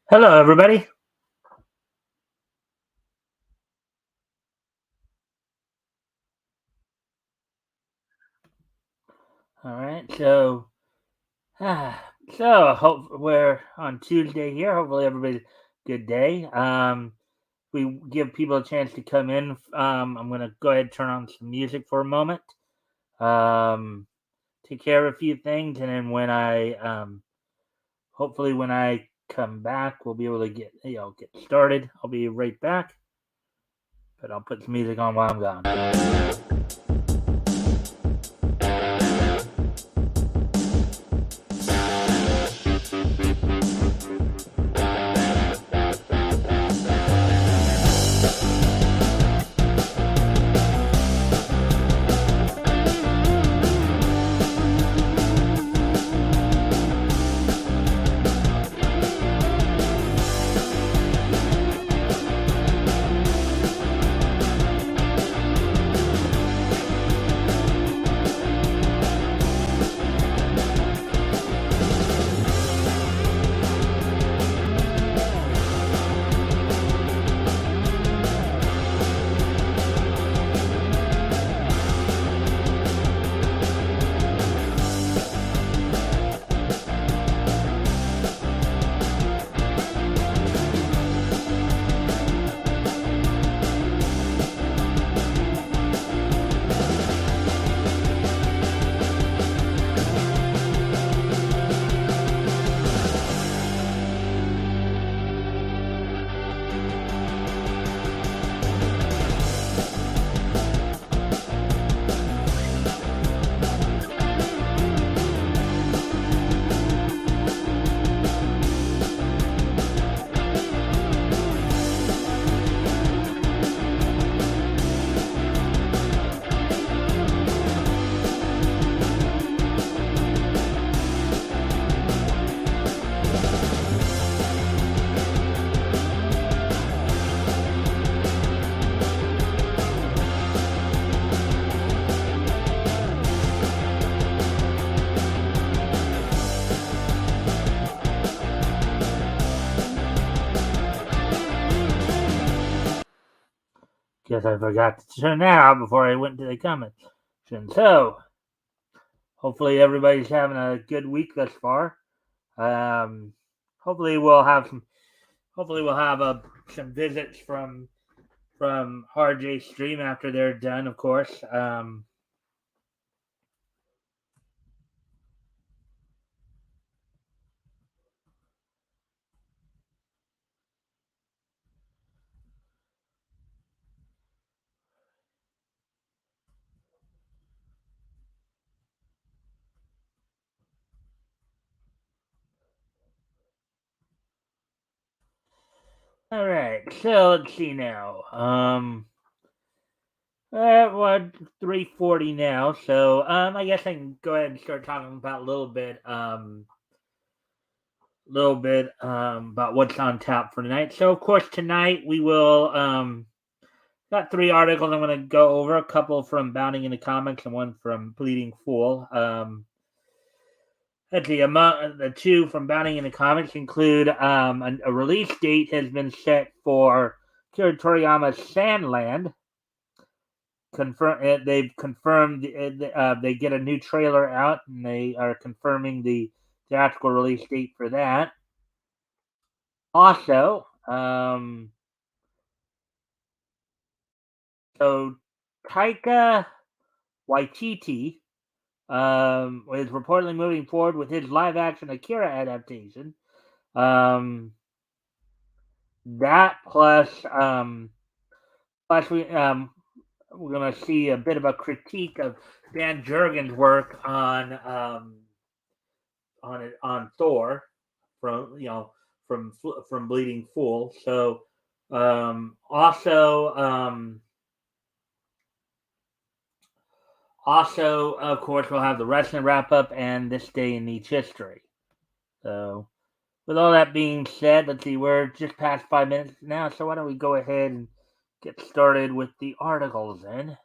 Hello, everybody. All right, so hope we're on Tuesday here. Hopefully, everybody's good day. We give people a chance to come in. I'm gonna go ahead and turn on some music for a moment. Um, take care of a few things, and then hopefully when I come back, we'll be able to get started. I'll be right back, but I'll put some music on while I'm gone. Guess I forgot to turn that out before I went to the comment section. So, hopefully everybody's having a good week thus far. Um, hopefully we'll have some. Hopefully we'll have some visits from RJ's stream after they're done. Of course. All right. So let's see now. What 3:40 now. So I guess I can go ahead and start talking about a little bit about what's on tap for tonight. So of course tonight we will got three articles I'm going to go over. A couple from Bounding in the Comics and one from Bleeding Fool. Let's see. Among the two from Bounding in the Comics include a release date has been set for Kira Toriyama's Sandland. They've confirmed they get a new trailer out and they are confirming the theatrical release date for that. Also, so Taika Waititi is reportedly moving forward with his live action Akira adaptation. That plus we're gonna see a bit of a critique of Dan Jurgens' work on Thor from Bleeding Fool. So also, of course, we'll have the wrestling wrap up and this day in each history. So, with all that being said, let's see, we're just past 5 minutes now, so why don't we go ahead and get started with the articles then?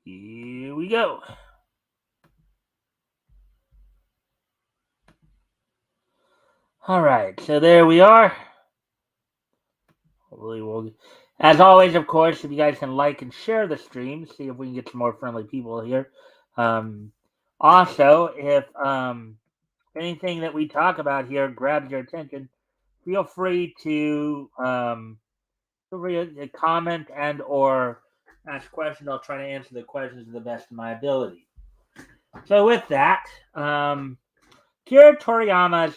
Here we go. All right, so there we are. Hopefully we'll, as always, of course, if you guys can like and share the stream, see if we can get some more friendly people here. Um, Also, if anything that we talk about here grabs your attention, feel free to comment and or ask questions. I'll try to answer the questions to the best of my ability. So with that, Kira Toriyama's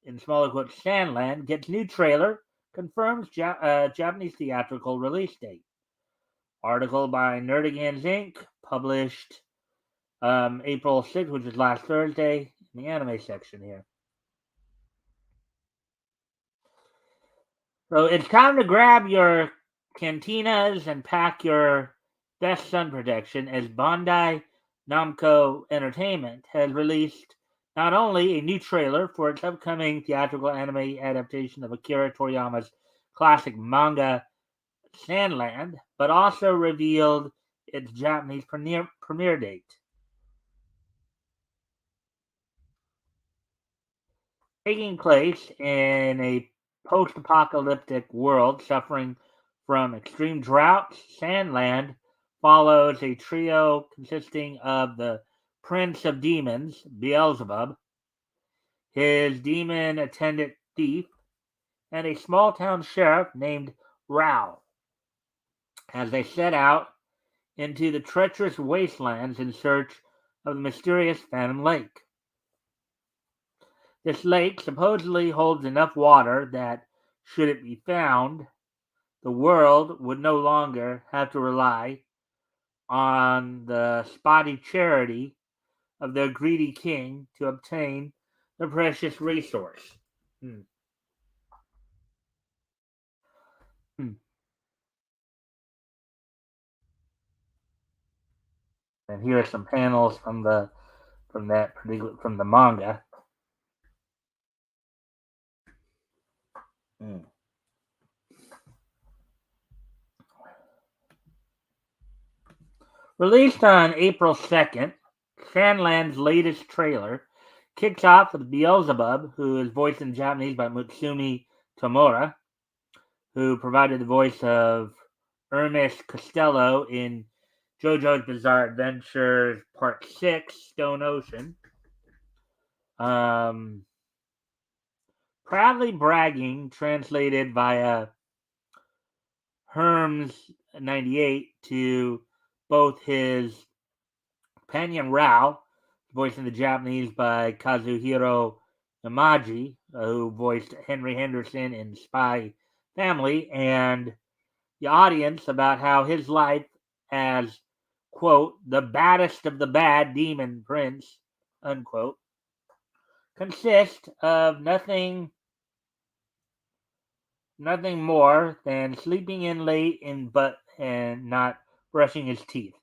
in smaller quotes Sandland gets new trailer, confirms Japanese theatrical release date. Article by Nerdigans Inc. published April 6th, which is last Thursday, in the anime section here. So it's time to grab your cantinas and pack your best sun protection as Bandai Namco Entertainment has released not only a new trailer for its upcoming theatrical anime adaptation of Akira Toriyama's classic manga Sandland, but also revealed its Japanese premiere date. Taking place in a post-apocalyptic world suffering from extreme drought, Sandland follows a trio consisting of the Prince of Demons, Beelzebub, his demon attendant Thief, and a small town sheriff named Rao, as they set out into the treacherous wastelands in search of the mysterious Phantom Lake. This lake supposedly holds enough water that, should it be found, the world would no longer have to rely on the spotty charity of their greedy king to obtain the precious resource. Hmm. Hmm. And here are some panels from the manga. Hmm. Released on April 2nd, Sandland's latest trailer kicks off with Beelzebub, who is voiced in Japanese by Mutsumi Tomura, who provided the voice of Ernest Costello in JoJo's Bizarre Adventures Part 6, Stone Ocean. Um, Proudly bragging, translated via Herms98 to both his companion Rao, voiced in the Japanese by Kazuhiro Yamaji, who voiced Henry Henderson in Spy Family, and the audience about how his life as, quote, the baddest of the bad demon prince, unquote, consists of nothing more than sleeping in late and not brushing his teeth.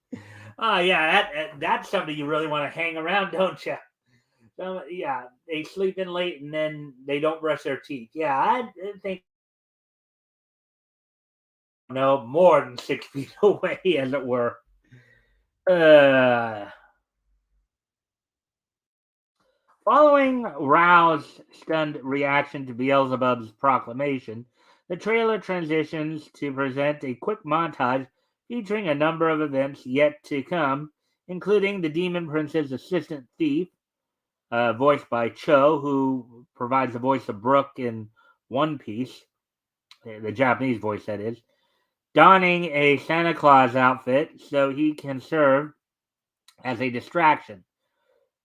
Oh yeah, that's something you really want to hang around, don't you? So, yeah, they sleep in late and then they don't brush their teeth. Yeah, I think no more than 6 feet away, as it were. Uh, Following Rao's stunned reaction to Beelzebub's proclamation, the trailer transitions to present a quick montage featuring a number of events yet to come, including the Demon Prince's assistant thief, voiced by Cho, who provides the voice of Brooke in One Piece, the Japanese voice that is, donning a Santa Claus outfit so he can serve as a distraction.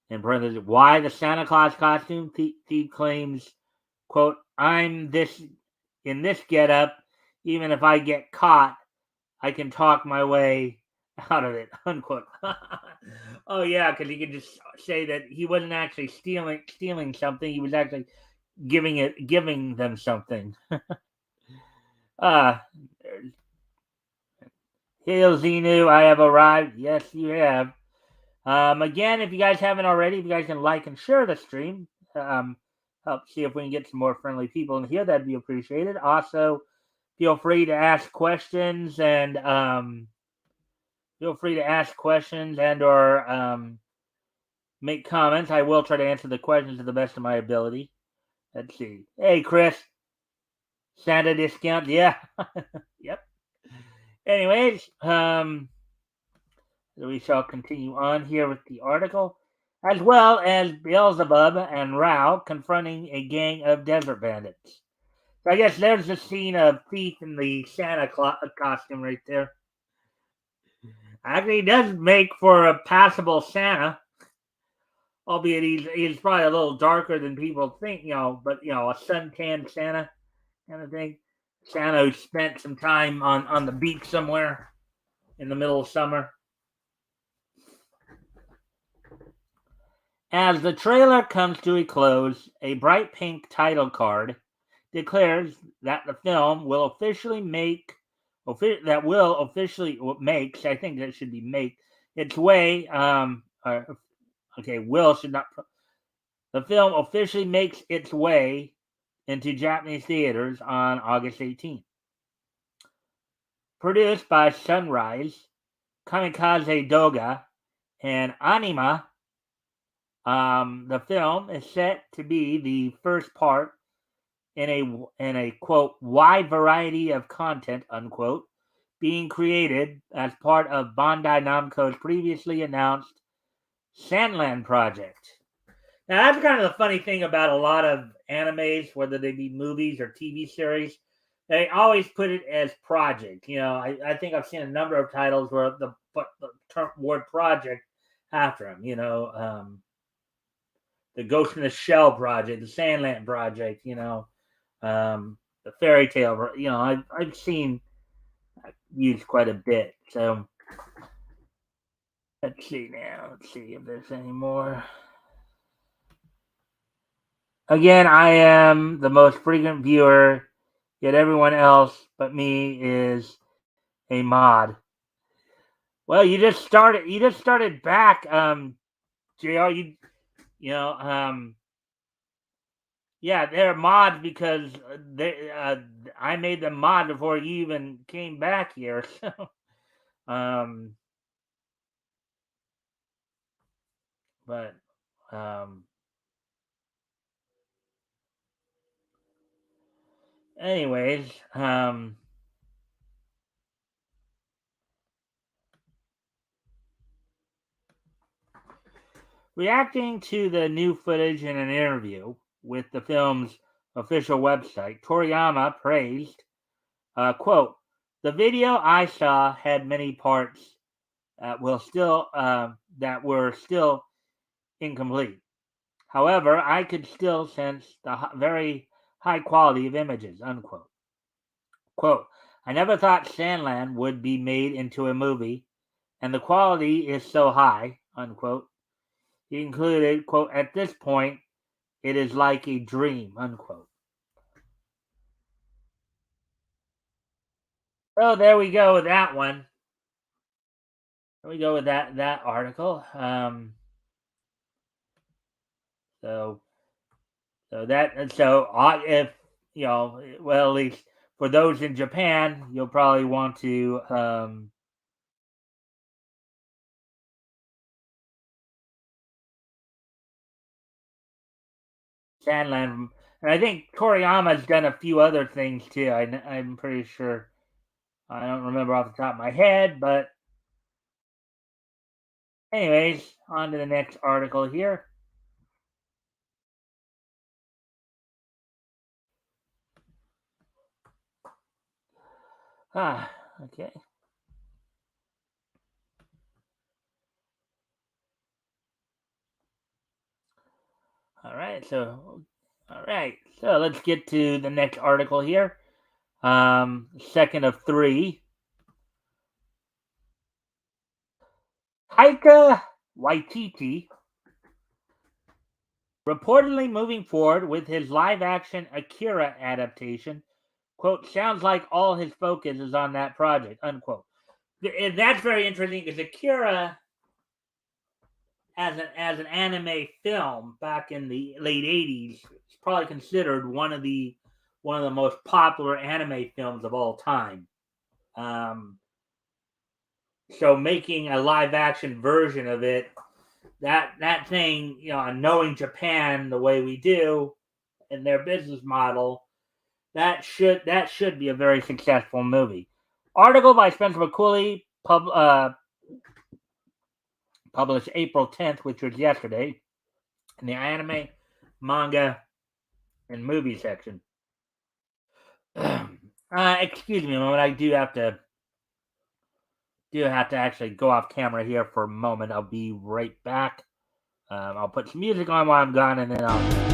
In parentheses, why the Santa Claus costume? Thief claims, quote, I'm this in this getup, even if I get caught, I can talk my way out of it, unquote. Oh yeah, because he could just say that he wasn't actually stealing something, he was actually giving them something. uh Hail Xenu, I have arrived. Yes, you have. Again, if you guys haven't already, if you guys can like and share the stream, help see if we can get some more friendly people in here. That'd be appreciated. Also, feel free to ask questions and or make comments. I will try to answer the questions to the best of my ability. Let's see. Hey, Chris. Santa discount. Yeah. Yep. Anyways, we shall continue on here with the article, as well as Beelzebub and Rao confronting a gang of desert bandits. So I guess there's the scene of Thief in the Santa costume right there. Actually, he does make for a passable Santa, albeit he's probably a little darker than people think, but a suntanned Santa kind of thing. Santa who spent some time on the beach somewhere in the middle of summer. As the trailer comes to a close, a bright pink title card declares that the film will officially makes, I think that should be make its way, will should not, the film officially makes its way into Japanese theaters on August 18th. Produced by Sunrise, Kamikaze Doga, and Anima, the film is set to be the first part in a quote wide variety of content unquote being created as part of Bandai Namco's previously announced Sandland project. Now that's kind of the funny thing about a lot of animes, whether they be movies or TV series. They always put it as project. I think I've seen a number of titles where the term word project after them. The Ghost in the Shell project, the Sandland project, the fairy tale, I've seen used quite a bit. So let's see if there's any more. Again, I am the most frequent viewer, yet everyone else but me is a mod. Well, you just started back, JR. Yeah, they're mods because I made them mod before you even came back here. So, but anyways, reacting to the new footage in an interview with the film's official website, Toriyama praised, quote, "The video I saw had many parts that were still incomplete. However, I could still sense the very high quality of images," unquote. Quote, "I never thought Sandland would be made into a movie, and the quality is so high," unquote. He included, quote, "At this point, it is like a dream," unquote. So there we go with that one. There we go with that article. So if well, at least for those in Japan, you'll probably want to Sandland, and I think Toriyama's done a few other things too. I'm pretty sure. I don't remember off the top of my head, but anyways, on to the next article here. Okay. All right, so let's get to the next article here. Second of three. Taika Waititi reportedly moving forward with his live-action Akira adaptation. Quote, "Sounds like all his focus is on that project," unquote. And that's very interesting because Akira, as an anime film back in the late '80s, is probably considered one of the most popular anime films of all time. So making a live action version of it, that thing, knowing Japan the way we do, and their business model, that should be a very successful movie. Article by Spencer McCulley, published April 10th, which was yesterday, in the anime, manga, and movie section. Excuse me a moment. I do have to actually go off camera here for a moment. I'll be right back. I'll put some music on while I'm gone, and then I'll.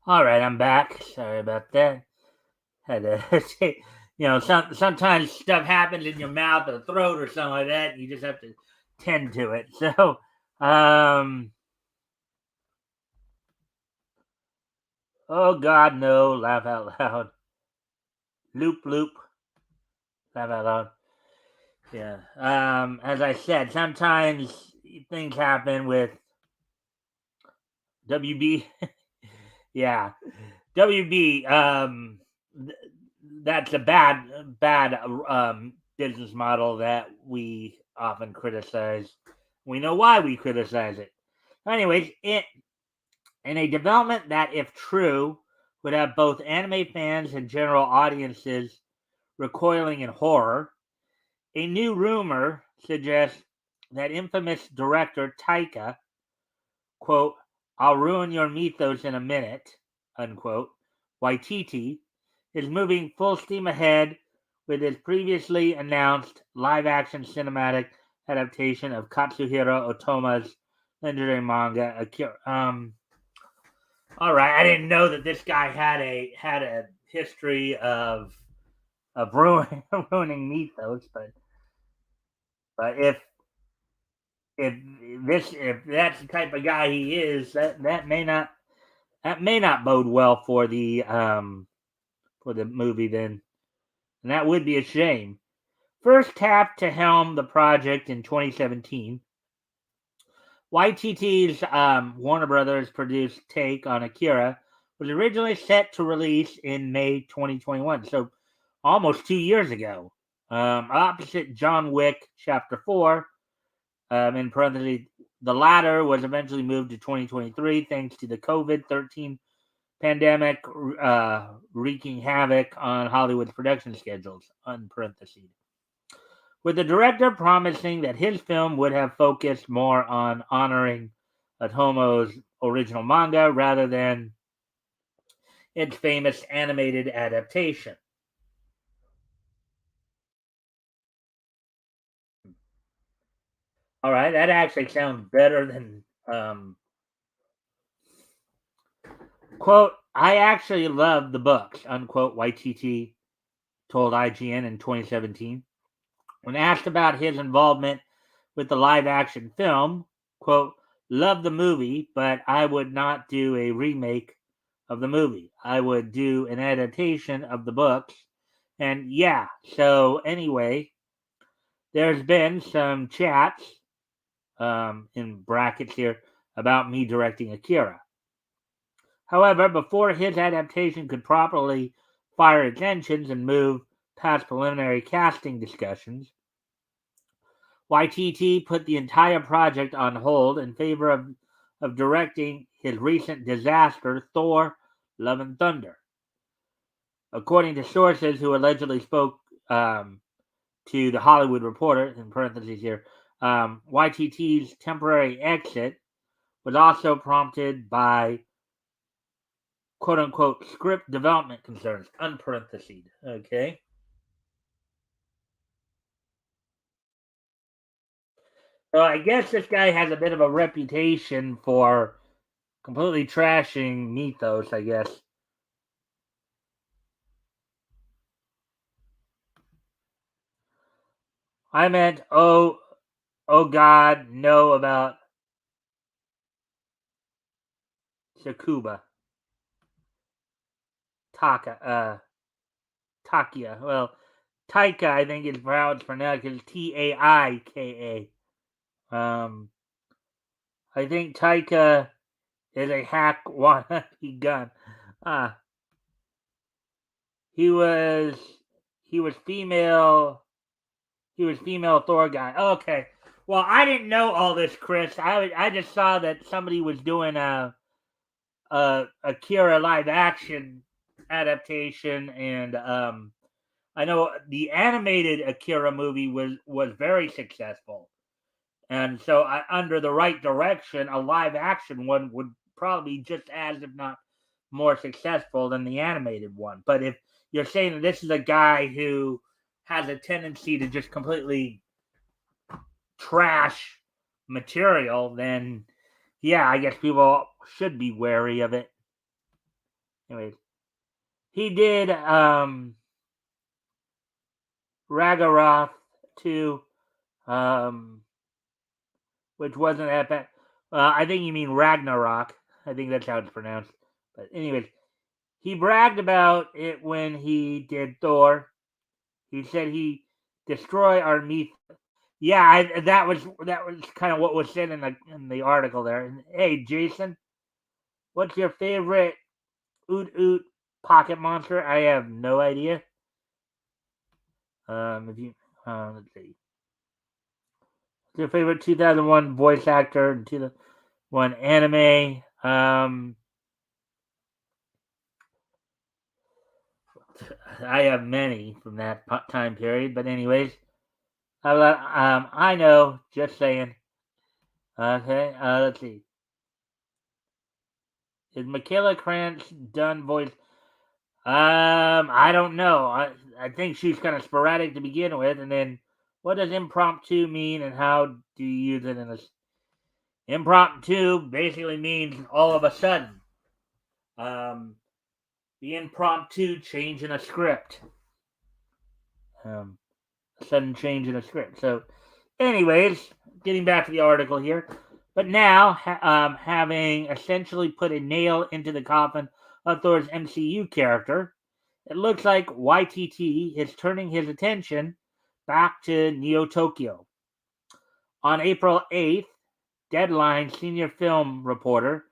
All right, I'm back. Sorry about that. Had to, sometimes stuff happens in your mouth or throat or something like that, and you just have to tend to it. So, oh God, no! Laugh out loud. Loop, loop. Laugh out loud. Yeah. As I said, sometimes things happen with WB. Yeah, WB. That's a bad business model that we often criticize. We know why we criticize it. Anyways, in a development that, if true, would have both anime fans and general audiences recoiling in horror, a new rumor suggests that infamous director Taika, quote, "I'll ruin your mythos in a minute," unquote, Waititi, is moving full steam ahead with his previously announced live-action cinematic adaptation of Katsuhiro Otomo's legendary manga Akira. All right, I didn't know that this guy had a history of ruining mythos, but if that's the type of guy he is, that may not bode well for the movie then, and that would be a shame. First tapped to helm the project in 2017, YTT's Warner Brothers produced take on Akira was originally set to release in May 2021, so almost 2 years ago. Opposite John Wick Chapter 4, in parentheses, the latter was eventually moved to 2023 thanks to the COVID-19 pandemic wreaking havoc on Hollywood's production schedules, unparentheses. With the director promising that his film would have focused more on honoring Otomo's original manga rather than its famous animated adaptation. All right, that actually sounds better than quote, "I actually love the books," unquote, YTT told IGN in 2017. When asked about his involvement with the live action film, quote, "Love the movie, but I would not do a remake of the movie. I would do an adaptation of the books." And yeah, so anyway, there's been some chats, in brackets here, about me directing Akira. However, before his adaptation could properly fire its engines and move past preliminary casting discussions, YTT put the entire project on hold in favor of directing his recent disaster, Thor: Love and Thunder. According to sources who allegedly spoke to The Hollywood Reporter, in parentheses here, YTT's temporary exit was also prompted by quote-unquote script development concerns, unparenthesed, okay? So I guess this guy has a bit of a reputation for completely trashing mythos, I guess. I meant, oh God, no about Sakuba. Takia. Well, Taika, I think is how it's pronounced, is Taika. I think Taika is a hack wannabe gun. Uh, he was he was female Thor guy. Okay. Well, I didn't know all this, Chris. I just saw that somebody was doing a Akira live action adaptation, and I know the animated Akira movie was very successful, and so under the right direction, a live action one would probably be just as, if not more, successful than the animated one. But if you're saying that this is a guy who has a tendency to just completely trash material, then yeah, I guess people should be wary of it. Anyways, he did Ragaroth too, um, which wasn't that bad. I think you mean Ragnarok. I think that's how it's pronounced. But anyways, he bragged about it when he did Thor. He said he destroy our myth. Yeah, that was kind of what was said in the article there. And, hey, Jason, what's your favorite Oot Oot pocket monster? I have no idea. If you let's see, what's your favorite 2001 voice actor and 2001 anime? I have many from that time period, but anyways, I know. Just saying. Okay, let's see. Is Michaela Krantz done voice? I don't know. I think she's kind of sporadic to begin with, and then what does impromptu mean, and how do you use it in this? Impromptu basically means all of a sudden. Um, the impromptu change in a script. Um, a sudden change in a script. So, anyways, getting back to the article here. But now, having essentially put a nail into the coffin of Thor's MCU character, it looks like YTT is turning his attention back to Neo Tokyo. On April 8th, Deadline senior film reporter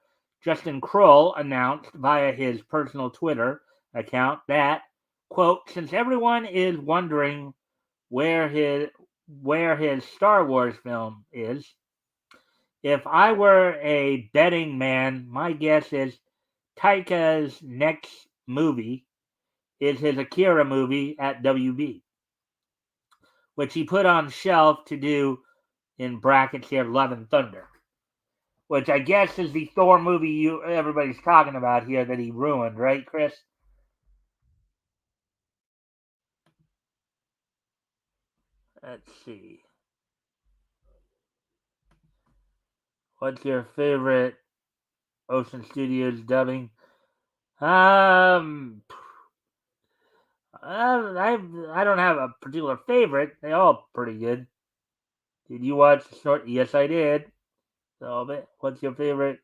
Justin Kroll announced via his personal Twitter account that, quote, since everyone is wondering where his Star Wars film is, if I were a betting man, my guess is Taika's next movie is his Akira movie at WB, which he put on shelf to do in brackets here Love and Thunder, which I guess is the Thor movie everybody's talking about here that he ruined, right, Chris? Let's see. What's your favorite Ocean Studios dubbing? Um, I don't have a particular favorite. They all pretty good. Did you watch the short? Yes, I did. So, what's your favorite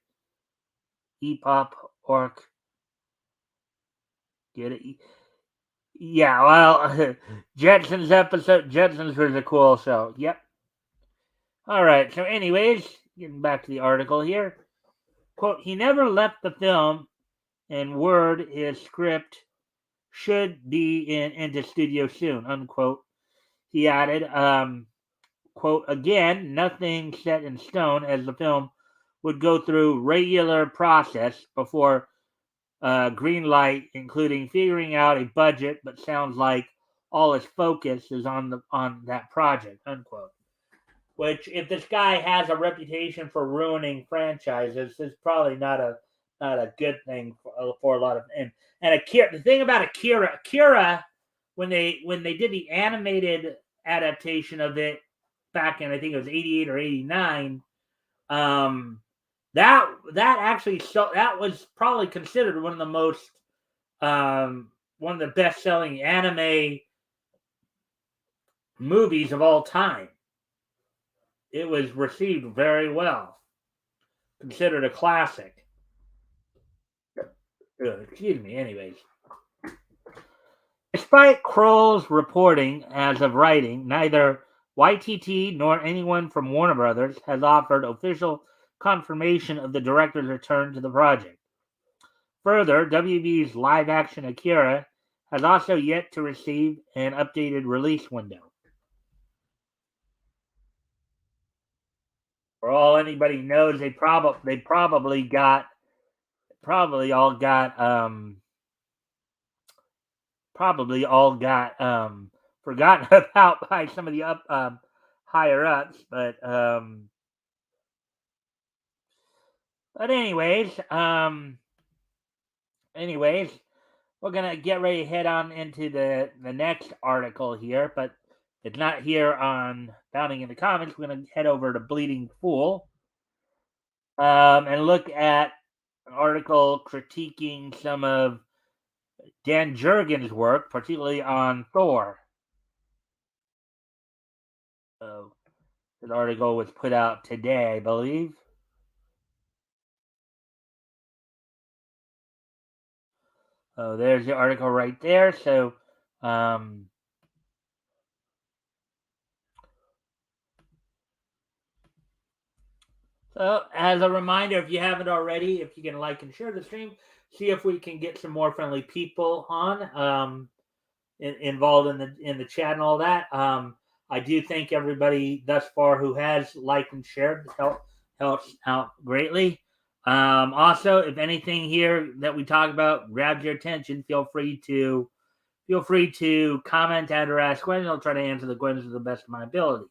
E-pop orc? Get it? Yeah, well, Jetsons was a cool show. Yep. All right. So, anyways, getting back to the article here. Quote: he never left the film, and word his script should be into studio soon. Unquote. He added, quote, again, nothing set in stone as the film would go through regular process before green light, including figuring out a budget, but sounds like all his focus is on that project, unquote. Which, if this guy has a reputation for ruining franchises, is probably not a not a good thing for a lot of and Akira. The thing about Akira, when they did the animated adaptation of it back in, I think it was 88 or 89, that actually, so that was probably considered one of the most one of the best selling anime movies of all time. It was received very well, considered a classic. Excuse me. Anyways, despite Kroll's reporting as of writing, neither YTT nor anyone from Warner Brothers has offered official confirmation of the director's return to the project. Further, WB's live-action Akira has also yet to receive an updated release window. For all anybody knows, they probably all got forgotten about by some of the higher ups, but anyways, we're gonna get ready to head on into the next article here, but it's not here on Bounding in the Comics. We're gonna head over to Bleeding Fool and look at an article critiquing some of Dan Jurgens' work, particularly on Thor. So, this article was put out today, I believe. Oh, there's the article right there. So, so as a reminder, if you haven't already, if you can like and share the stream, see if we can get some more friendly people on involved in the chat and all that. I do thank everybody thus far who has liked and shared. Helps out greatly. Also, if anything here that we talk about grabs your attention, feel free to comment and or ask questions. I'll try to answer the questions to the best of my ability.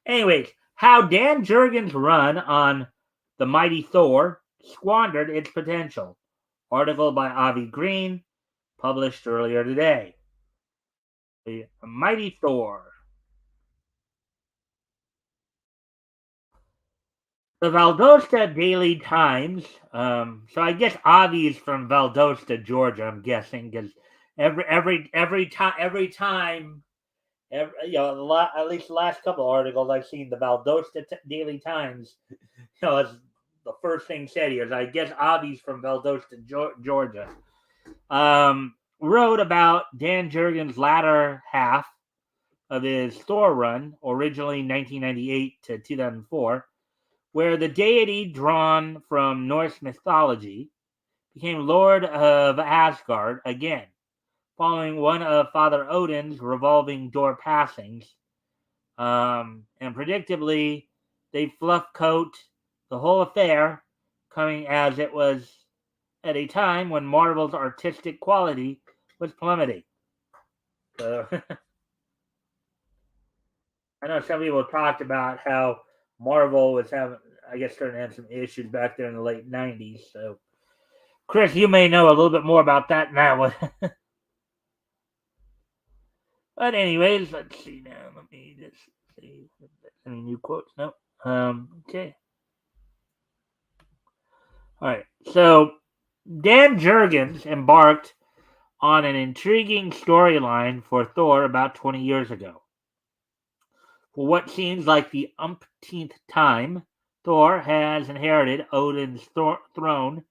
Anyways, how Dan Jurgens' run on The Mighty Thor squandered its potential. Article by Avi Green, published earlier today. The Mighty Thor. The Valdosta Daily Times. So I guess Avi is from Valdosta, Georgia. I'm guessing because every time, at least the last couple of articles I've seen, the Valdosta Daily Times, it's the first thing said here is I guess Avi's from Valdosta, Georgia. Wrote about Dan Jurgens' latter half of his Thor run, originally 1998 to 2004, where the deity drawn from Norse mythology became Lord of Asgard again, following one of Father Odin's revolving door passings. And predictably, they fluff coat the whole affair, coming as it was at a time when Marvel's artistic quality was plummeting. So, I know some people talked about how Marvel was having, I guess, starting to have some issues back there in the late 90s. So, Chris, you may know a little bit more about that now. But anyways, let's see now. Let me just see. Any new quotes? Nope. Okay. All right. So, Dan Jurgens embarked on an intriguing storyline for Thor about 20 years ago. For what seems like the umpteenth time, Thor has inherited Odin's throne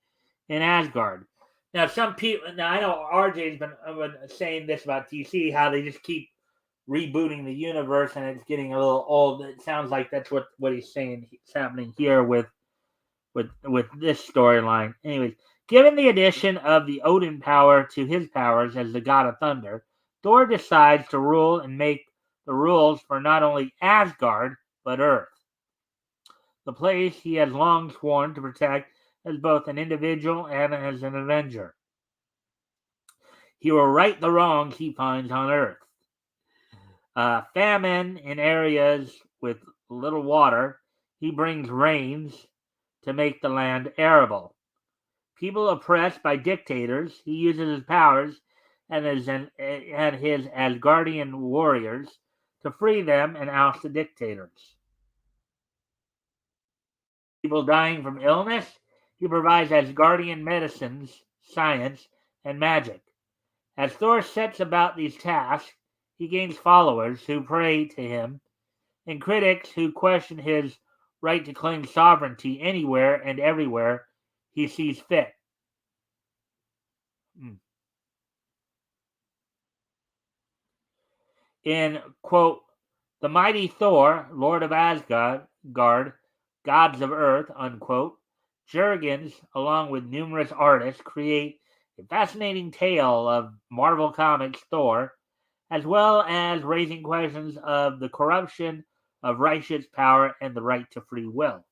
in Asgard. Now, some people. Now, I know RJ's been saying this about DC, how they just keep rebooting the universe, and it's getting a little old. It sounds like that's what he's saying. It's happening here with this storyline. Anyways, given the addition of the Odin power to his powers as the god of thunder, Thor decides to rule and make the rules for not only Asgard but Earth, the place he has long sworn to protect as both an individual and as an avenger. He will right the wrongs he finds on Earth. Famine in areas with little water, he brings rains to make the land arable. People oppressed by dictators, he uses his powers and his Asgardian warriors to free them and oust the dictators. People dying from illness, he provides Asgardian medicines, science, and magic. As Thor sets about these tasks, he gains followers who pray to him and critics who question his right to claim sovereignty anywhere and everywhere he sees fit. In, quote, The Mighty Thor, Lord of Asgard, Gods of Earth, unquote, Jurgens, along with numerous artists, create a fascinating tale of Marvel Comics Thor, as well as raising questions of the corruption of righteous power and the right to free will.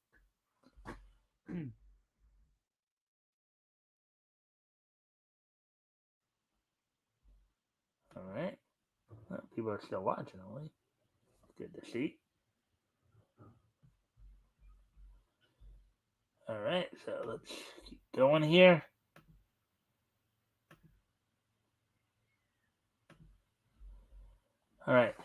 All right. Well, people are still watching, only. Good to see. All right, so let's keep going here. All right.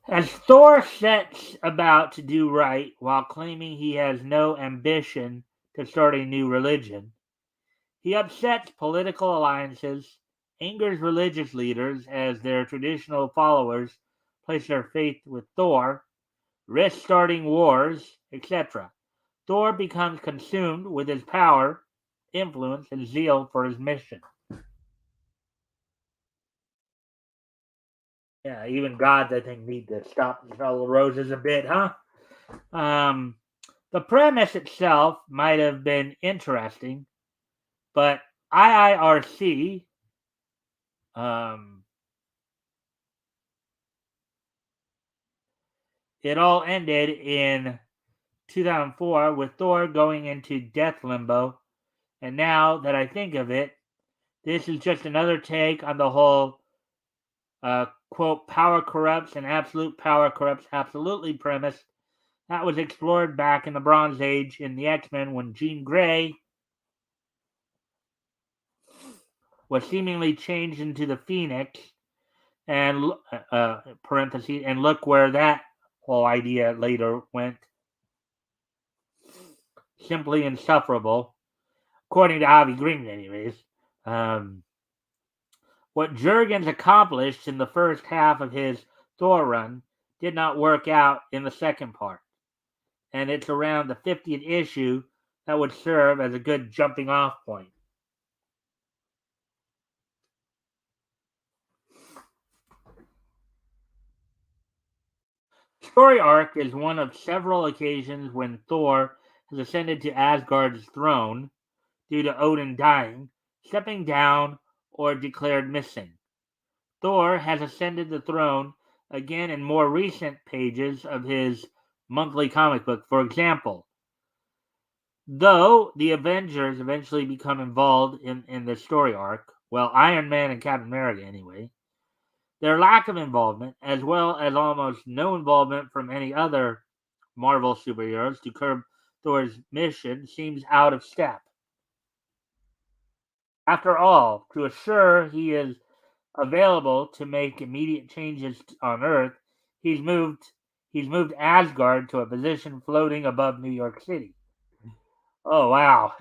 As Thor sets about to do right while claiming he has no ambition to start a new religion, he upsets political alliances, angers religious leaders as their traditional followers place their faith with Thor, risks starting wars, etc. Thor becomes consumed with his power, influence, and zeal for his mission. Yeah, even gods, I think, need to stop and smell the roses a bit, huh? The premise itself might have been interesting, but IIRC, it all ended in 2004 with Thor going into death limbo. And now that I think of it, this is just another take on the whole, quote, power corrupts and absolute power corrupts absolutely premise that was explored back in the Bronze Age in the X-Men when Jean Grey was seemingly changed into the Phoenix, and parentheses, and look where that whole idea later went. Simply insufferable, according to Avi Green, anyways. What Jurgens accomplished in the first half of his Thor run did not work out in the second part, and it's around the 50th issue that would serve as a good jumping off point. Story arc is one of several occasions when Thor has ascended to Asgard's throne due to Odin dying, stepping down, or declared missing. Thor has ascended the throne again in more recent pages of his monthly comic book. For example, though the Avengers eventually become involved in the story arc, well, Iron Man and Captain America anyway, their lack of involvement, as well as almost no involvement from any other Marvel superheroes to curb Thor's mission, seems out of step. After all, to assure he is available to make immediate changes on Earth, he's moved Asgard to a position floating above New York City. Oh wow.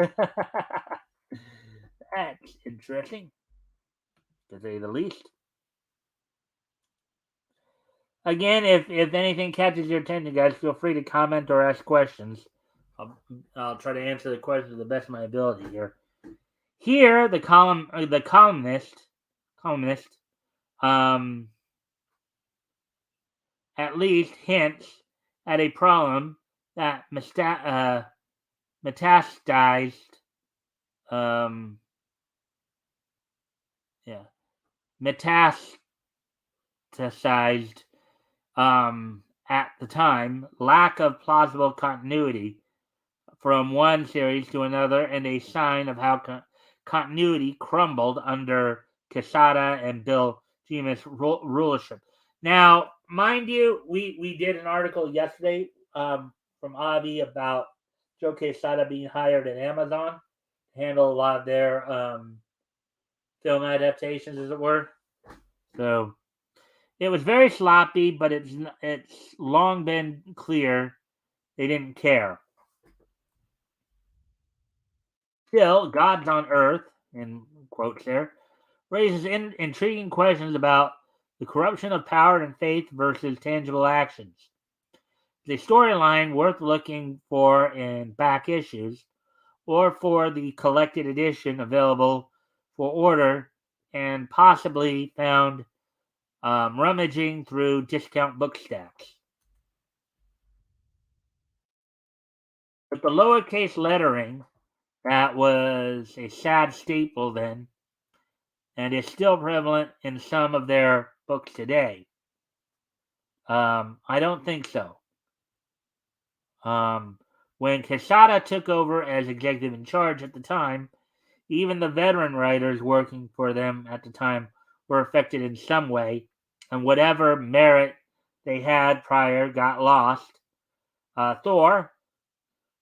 That's interesting, to say the least. Again, if anything catches your attention, guys, feel free to comment or ask questions. I'll try to answer the questions to the best of my ability here. Here, the columnist, at least hints at a problem that metastasized, metastasized at the time, lack of plausible continuity from one series to another, and a sign of how continuity crumbled under Quesada and Bill Jemas' rulership. Now, mind you, we did an article yesterday from Avi about Joe Quesada being hired at Amazon to handle a lot of their film adaptations, as it were. So it was very sloppy, but it's long been clear they didn't care. Still, Gods on Earth, in quotes there, raises intriguing questions about the corruption of power and faith versus tangible actions. The storyline worth looking for in back issues or for the collected edition available for order and possibly found rummaging through discount book stacks. But the lowercase lettering, that was a sad staple then, and is still prevalent in some of their books today. I don't think so. When Quesada took over as executive in charge at the time, even the veteran writers working for them at the time were affected in some way, and whatever merit they had prior got lost. Thor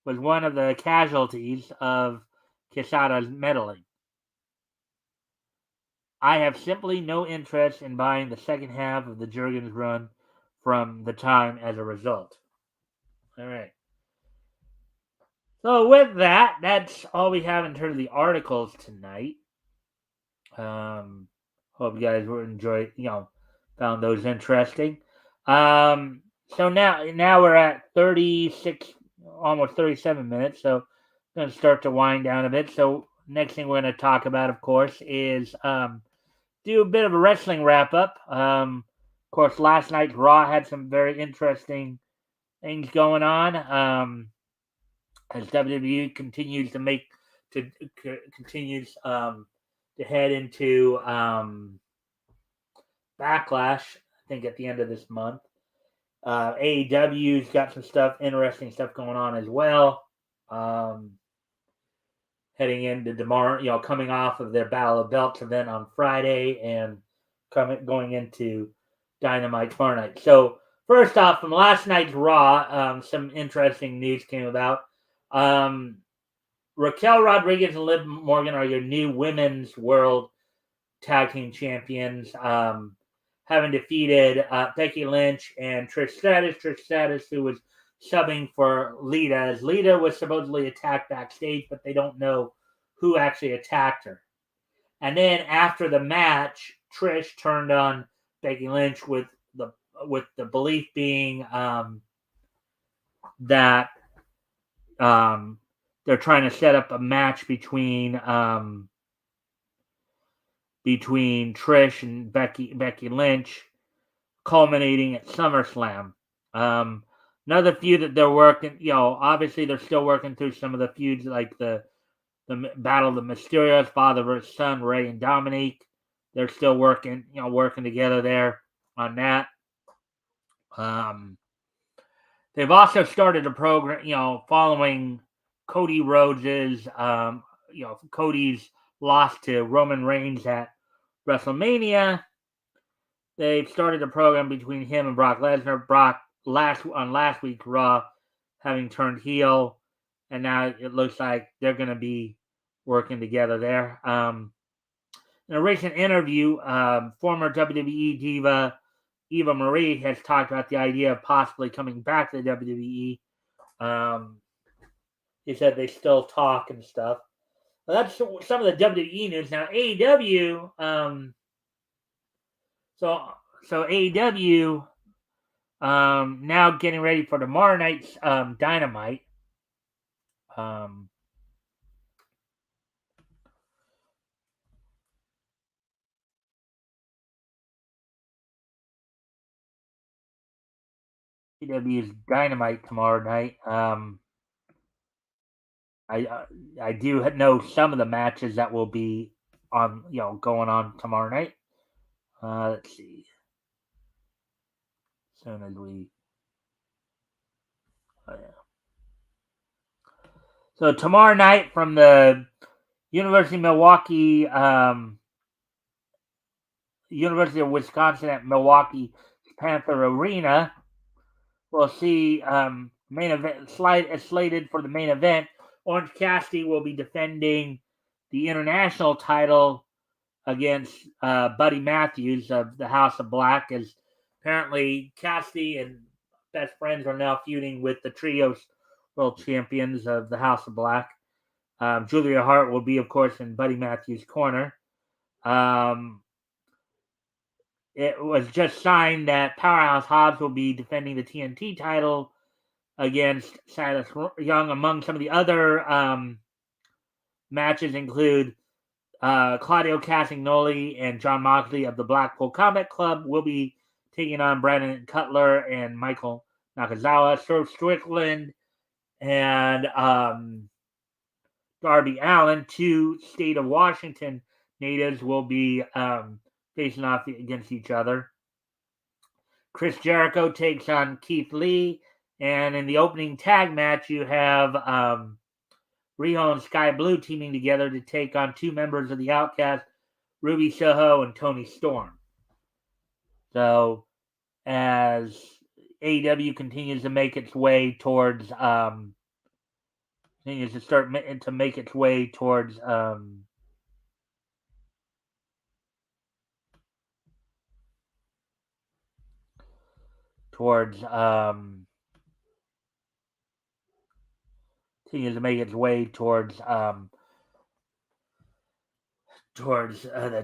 was one of the casualties of Quesada's meddling. I have simply no interest in buying the second half of the Jurgens run from the time as a result. All right. So with that, that's all we have in terms of the articles tonight. Hope you guys were enjoyed, found those interesting. So now we're at 36, almost 37 minutes. So I'm going to start to wind down a bit. So next thing we're going to talk about, of course, is do a bit of a wrestling wrap up. Of course, last night's Raw had some very interesting things going on. As WWE continues to head into Backlash, I think at the end of this month. AEW's got some interesting stuff going on as well. Heading into tomorrow, coming off of their Battle of Belts event on Friday and going into Dynamite tomorrow night. So first off, from last night's Raw, some interesting news came about. Raquel Rodriguez and Liv Morgan are your new women's world tag team champions, having defeated Becky Lynch and Trish Stratus. Trish Stratus, who was subbing for Lita, as Lita was supposedly attacked backstage, but they don't know who actually attacked her. And then after the match, Trish turned on Becky Lynch with the belief being that they're trying to set up a match between Trish and Becky Lynch, culminating at SummerSlam. Another feud that they're working, obviously they're still working through some of the feuds like the Battle of the Mysterios, father versus son, Ray and Dominique. They're still working together there on that. They've also started a program, following Cody Rhodes's, Cody's loss to Roman Reigns at WrestleMania. They've started a program between him and Brock Lesnar. Brock on last week's Raw having turned heel, and now it looks like they're going to be working together there. In a recent interview, former WWE diva Eva Marie has talked about the idea of possibly coming back to the WWE. He said they still talk and stuff. Well, that's some of the WWE news. Now AEW, so AEW, now getting ready for tomorrow night's Dynamite. AEW's Dynamite tomorrow night. I do know some of the matches that will be on, going on tomorrow night. Let's see. Soon as we. Oh, yeah. So tomorrow night from the University of Milwaukee, University of Wisconsin at Milwaukee Panther Arena, we'll see main event slated for the main event. Orange Cassidy will be defending the international title against Buddy Matthews of the House of Black, as apparently Cassidy and Best Friends are now feuding with the Trios World Champions of the House of Black. Julia Hart will be, of course, in Buddy Matthews' corner. It was just signed that Powerhouse Hobbs will be defending the TNT title against Silas Young. Among some of the other matches include Claudio Castagnoli and John Moxley of the Blackpool Combat Club will be taking on Brandon Cutler and Michael Nakazawa. Swerve Strickland and Darby Allin, two state of Washington natives, will be facing off against each other. Chris Jericho takes on Keith Lee, and in the opening tag match, you have Riho and Sky Blue teaming together to take on two members of the Outcast, Ruby Soho and Tony Storm. So, as AEW continues to make its way towards the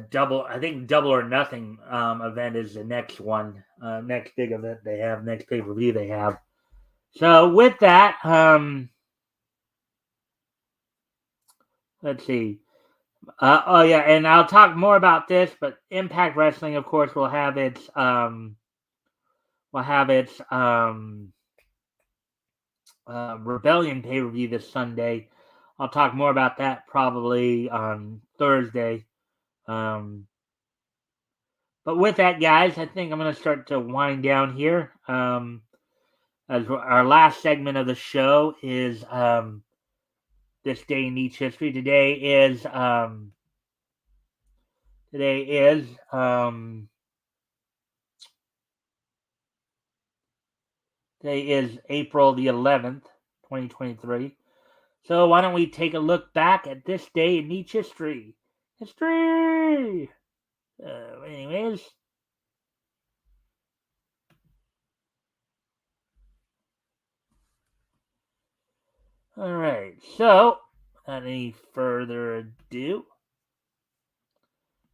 double or nothing event is the next one, next big event they have, next pay-per-view they have. So with that, let's see. And I'll talk more about this, but Impact Wrestling, of course, will have its Rebellion pay-per-view this Sunday. I'll talk more about that probably on Thursday. But with that, guys, I think I'm going to start to wind down here. As our last segment of the show is this day in each history. Today is April the 11th, 2023. So why don't we take a look back at this day in each history? Anyways. All right. So, without any further ado,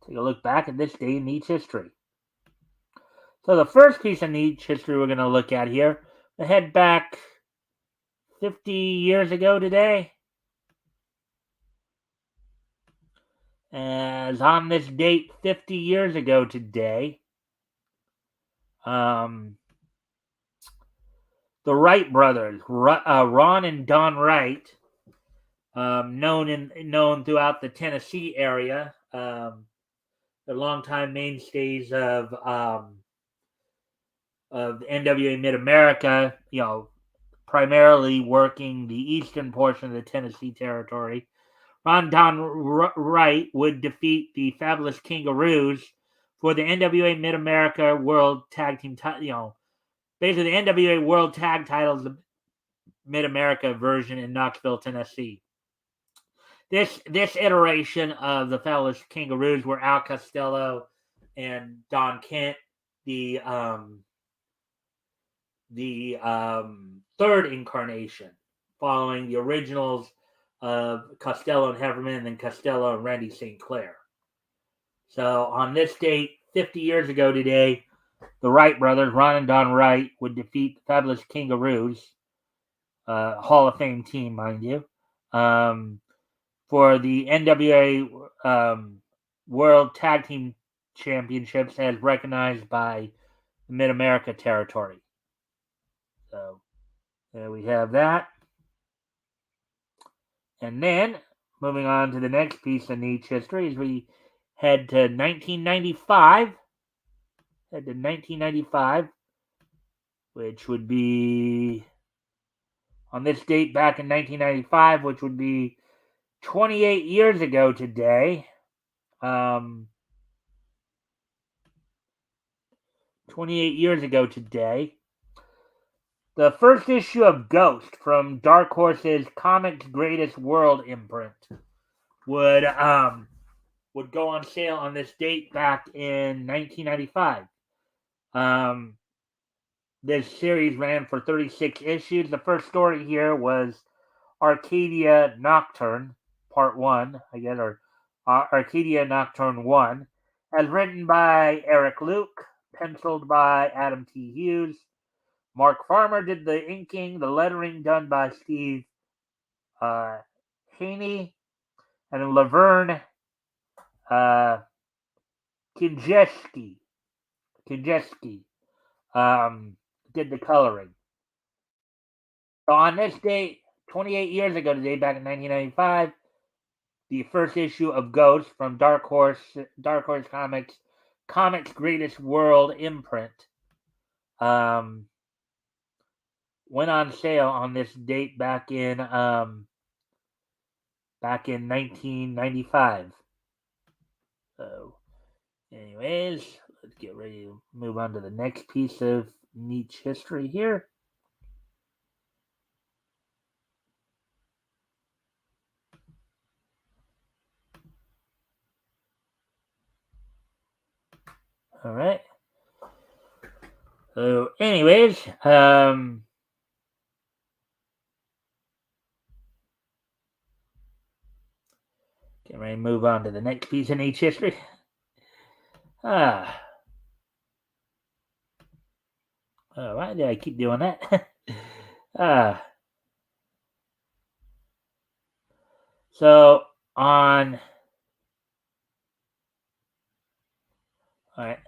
take a look back at this day in each history. So the first piece of each history we're going to look at here, we head back 50 years ago today. As on this date, 50 years ago today, the Wright brothers, Ron and Don Wright, known throughout the Tennessee area, the longtime mainstays of NWA Mid-America, primarily working the eastern portion of the Tennessee territory. Ron Don Wright would defeat the Fabulous Kangaroos for the NWA Mid-America World Tag Team title. Basically, the NWA World Tag titles, the Mid-America version in Knoxville, Tennessee. This iteration of the Fabulous Kangaroos were Al Costello and Don Kent, the third incarnation, following the originals of Costello and Heffernan, and then Costello and Randy St. Clair. So on this date, 50 years ago today, the Wright brothers, Ron and Don Wright, would defeat the Fabulous Kangaroos, Hall of Fame team, mind you, for the NWA World Tag Team Championships as recognized by the Mid-America territory. So there we have that. And then, moving on to the next piece of each history, as we head to 1995. Which would be on this date back in 1995, which would be 28 years ago today. 28 years ago today, the first issue of Ghost from Dark Horse's Comics Greatest World imprint would go on sale on this date back in 1995. This series ran for 36 issues. The first story here was Arcadia Nocturne, Part 1, I guess, or Arcadia Nocturne 1, as written by Eric Luke, penciled by Adam T. Hughes. Mark Farmer did the inking, the lettering done by Steve Haney, and Laverne Kinjeski did the coloring. So on this date, 28 years ago today, back in 1995, the first issue of Ghost from Dark Horse Comics Greatest World imprint, went on sale on this date back in 1995. So, anyways, let's get ready to move on to the next piece of niche history here. All right. So, anyways, getting ready to move on to the next piece of niche history. Why did I keep doing that? So on, all right,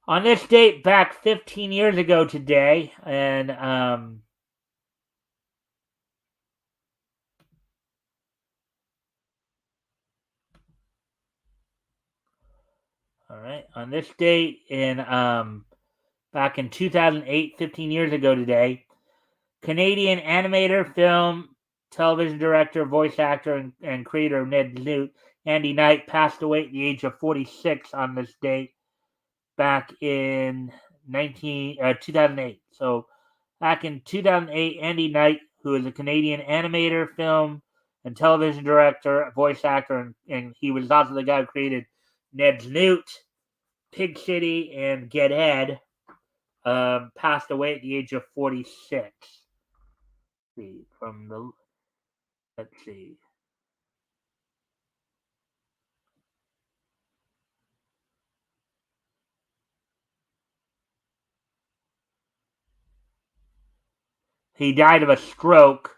on this date back 15 years ago today, and all right, on this date in back in 2008, 15 years ago today, Canadian animator, film, television director, voice actor, and creator of Ned Newt, Andy Knight, passed away at the age of 46 on this date back in 2008. So back in 2008, Andy Knight, who is a Canadian animator, film, and television director, voice actor, and he was also the guy who created Ned's Newt, Pig City, and Get Ed, passed away at the age of 46. Let's see. He died of a stroke.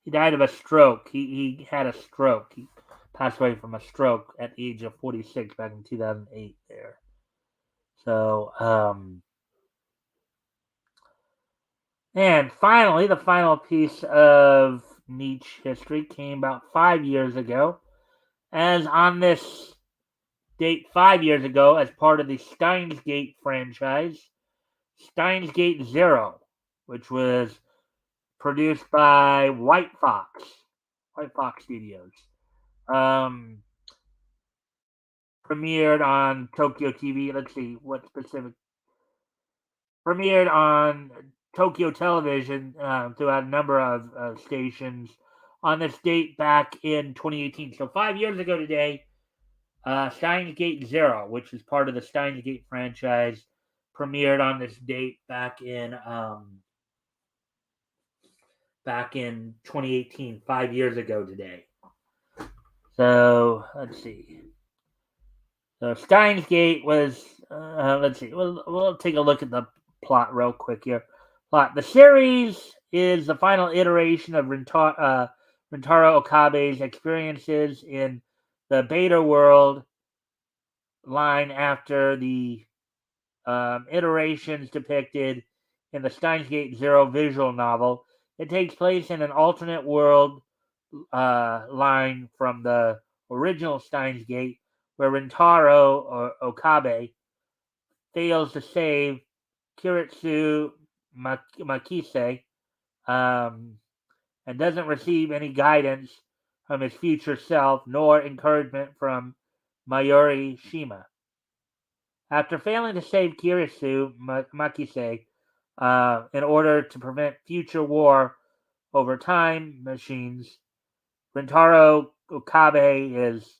He had a stroke. He passed away from a stroke at the age of 46 back in 2008 there. So, and finally, the final piece of niche history came about 5 years ago. As on this date 5 years ago, as part of the Steins Gate franchise, Steins Gate Zero, which was produced by White Fox Studios, premiered on Tokyo TV. Let's see what specific. Premiered on Tokyo Television throughout a number of stations on this date back in 2018. So 5 years ago today, Steins Gate Zero, which is part of the Steins Gate franchise, premiered on this date back in 2018. 5 years ago today. So let's see. So Steins Gate was. Let's see. We'll take a look at the plot real quick here. Plot: the series is the final iteration of Rintaro Okabe's experiences in the Beta World line after the iterations depicted in the Steins Gate Zero visual novel. It takes place in an alternate world line from the original Steins Gate, where Rintaro Okabe fails to save Kiritsu Makise, and doesn't receive any guidance from his future self, nor encouragement from Mayuri Shima. After failing to save Kiritsu Makise in order to prevent future war over time machines, Rintaro Okabe is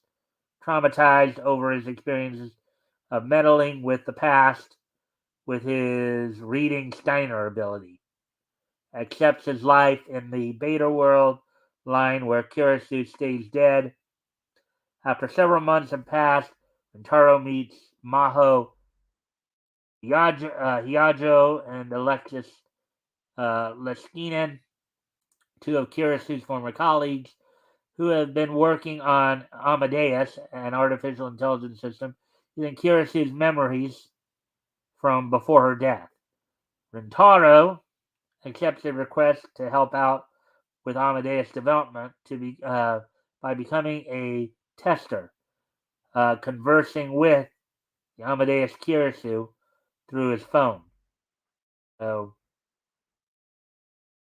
traumatized over his experiences of meddling with the past with his reading Steiner ability. Accepts his life in the Beta World line where Kirisu stays dead. After several months have passed, Rintaro meets Maho Hyajo and Alexis Leskinen, two of Kirisu's former colleagues, who have been working on Amadeus, an artificial intelligence system, using Kirisu's memories from before her death. Rintaro accepts a request to help out with Amadeus development by becoming a tester, conversing with Amadeus Kirisu through his phone. So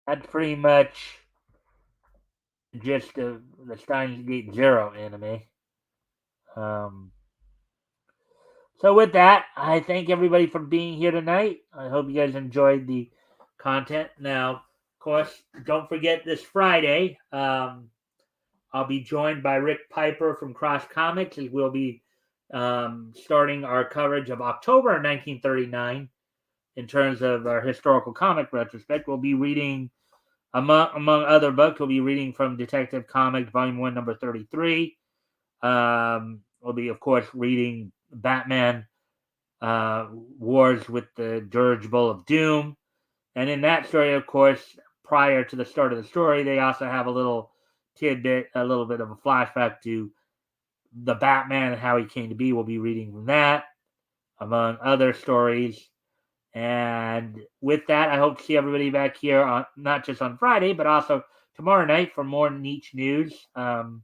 that's pretty much the gist of the Steins Gate Zero anime. Um, so with that, I thank everybody for being here tonight. I hope you guys enjoyed the content. Now, of course, don't forget this Friday. I'll be joined by Rick Piper from Cross Comics as we'll be starting our coverage of October 1939 in terms of our historical comic retrospect. We'll be reading, among other books, we'll be reading from Detective Comics Volume 1, Number 33. We'll be, of course, reading Batman Wars with the Dirigible of Doom. And in that story, of course, prior to the start of the story, they also have a little tidbit, a little bit of a flashback to the Batman and how he came to be. We'll be reading from that, among other stories. And with that, I hope to see everybody back here on not just on Friday, but also tomorrow night for more niche news. And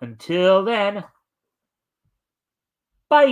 until then, bye.